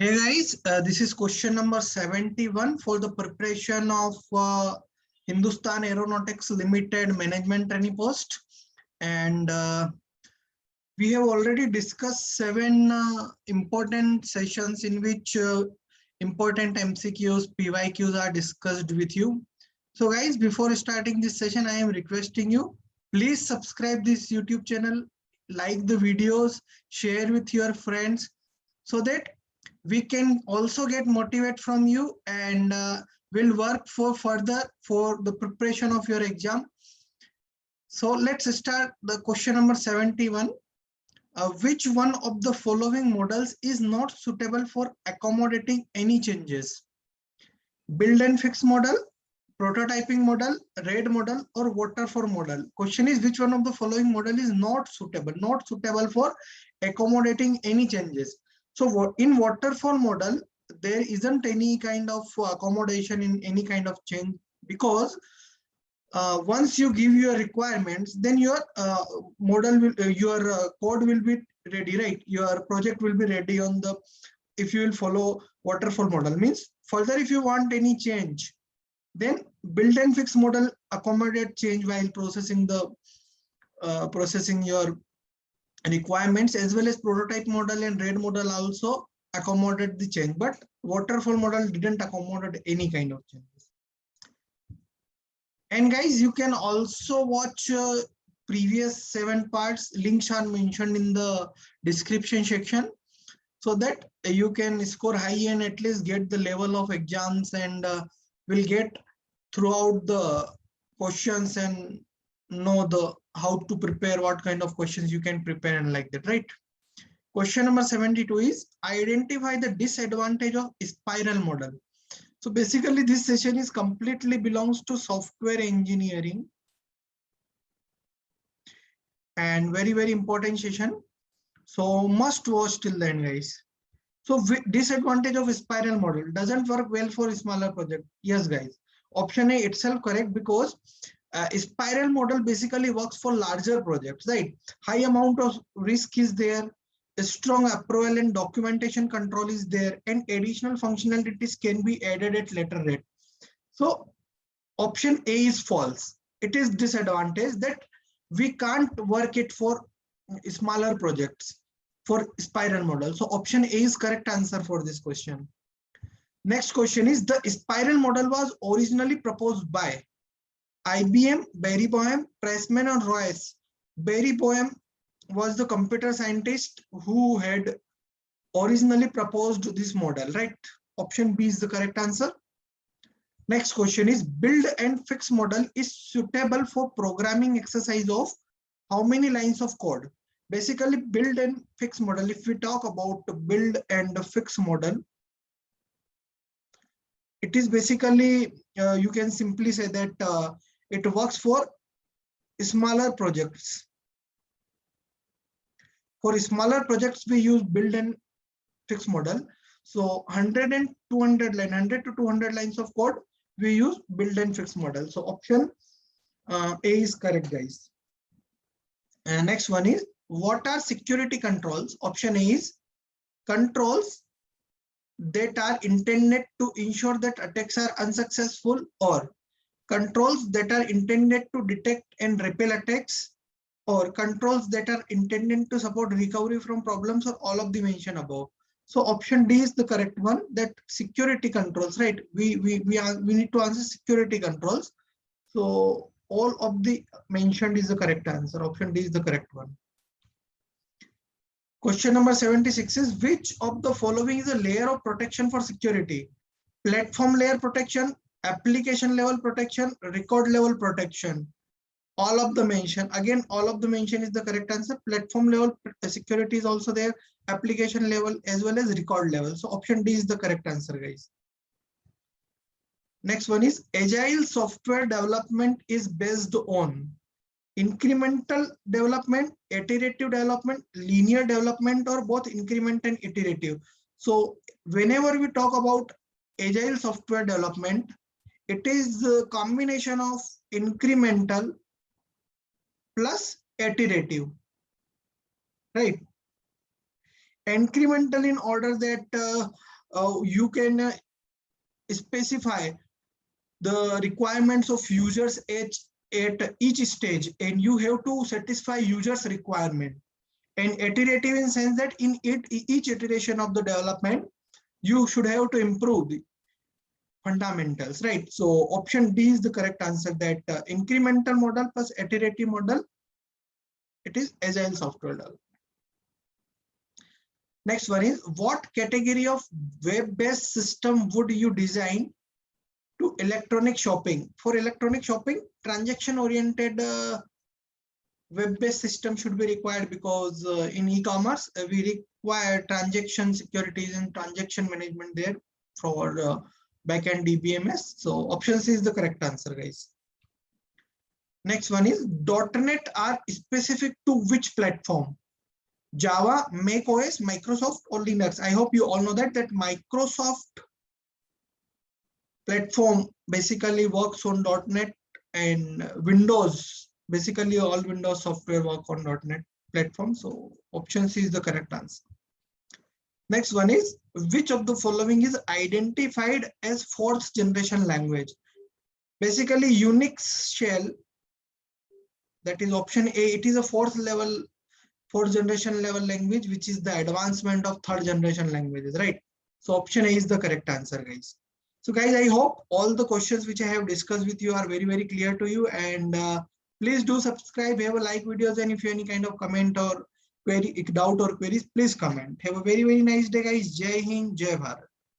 Hey guys, this is question number 71 for the preparation of Hindustan Aeronautics Limited Management Trainee post. And we have already discussed 7 important sessions in which important MCQs, PYQs are discussed with you. So guys, before starting this session, I am requesting you, please subscribe this YouTube channel, like the videos, share with your friends so that we can also get motivate from you and will work for further for the preparation of your exam. So let's start the question number 71. Which one of the following models is not suitable for accommodating any changes? Build and fix model, prototyping model, RAID model, or waterfall model. Question is which one of the following model is not suitable for accommodating any changes. So in waterfall model, there isn't any kind of accommodation in any kind of change, because once you give your requirements, then your model will code will be ready, right? Your project will be ready on the, if you will follow waterfall model. Means further, if you want any change, then build and fix model accommodate change while processing the processing your requirements, as well as prototype model and RAID model also accommodate the change, but waterfall model didn't accommodate any kind of changes. And guys, you can also watch previous 7 parts. Links are mentioned in the description section, so that you can score high and at least get the level of exams, and will get throughout the questions and know the how to prepare, what kind of questions you can prepare, and like that, right? Question number 72 is identify the disadvantage of spiral model. So basically this session is completely belongs to software engineering, and very important session, so must watch till the end, guys. So disadvantage of spiral model doesn't work well for smaller project. Yes guys, option A itself correct, because spiral model basically works for larger projects, right? High amount of risk is there, a strong approval and documentation control is there, and additional functionalities can be added at later date. So option A is false. It is disadvantage that we can't work it for smaller projects for spiral model. So option A is correct answer for this question. Next question is, the spiral model was originally proposed by IBM, Barry Boehm, Pressman, or Royce. Barry Boehm was the computer scientist who had originally proposed this model, right? Option B is the correct answer. Next question is, build and fix model is suitable for programming exercise of how many lines of code? Basically, build and fix model, if we talk about build and fix model, it is basically, you can simply say that it works for smaller projects. For smaller projects, we use build and fix model. So 100 and 200 line, 100 to 200 lines of code, we use build and fix model. So option A is correct, guys. And next one is, what are security controls? Option A is controls that are intended to ensure that attacks are unsuccessful, or controls that are intended to detect and repel attacks, or controls that are intended to support recovery from problems, or all of the mentioned above. So option D is the correct one, that security controls, right? We need to answer security controls. So all of the mentioned is the correct answer. Option D is the correct one. Question number 76 is, which of the following is a layer of protection for security? Platform layer protection, application level protection, record level protection. All of the mention, again, all of the mention is the correct answer. Platform level security is also there, application level as well as record level. So option D is the correct answer, guys. Next one is, agile software development is based on incremental development, iterative development, linear development, or both increment and iterative. So whenever we talk about agile software development, it is a combination of incremental plus iterative, right? Incremental in order that you can specify the requirements of users at each stage, and you have to satisfy users requirement. And iterative in sense that in each iteration of the development, you should have to improve the fundamentals, right? So option D is the correct answer, that incremental model plus iterative model, it is agile software development. Next one is, what category of web-based system would you design to electronic shopping? For electronic shopping, transaction-oriented web-based system should be required, because in e-commerce we require transaction securities and transaction management there for backend DBMS. So option C is the correct answer, guys. Next one is, .NET are specific to which platform? Java, Mac OS, Microsoft, or Linux? I hope you all know that Microsoft platform basically works on .NET, and Windows, basically all Windows software work on .NET platform. So option C is the correct answer. Next one is, which of the following is identified as fourth generation language? Basically Unix shell, that is option A, it is a fourth generation level language, which is the advancement of third generation languages, right? So option A is the correct answer, guys. So guys, I hope all the questions which I have discussed with you are very, very clear to you, and please do subscribe, have a like videos, and if you have any kind of comment or query, doubt or queries, please comment. Have a very, very nice day, guys. Jai Hind, Jai Bharat.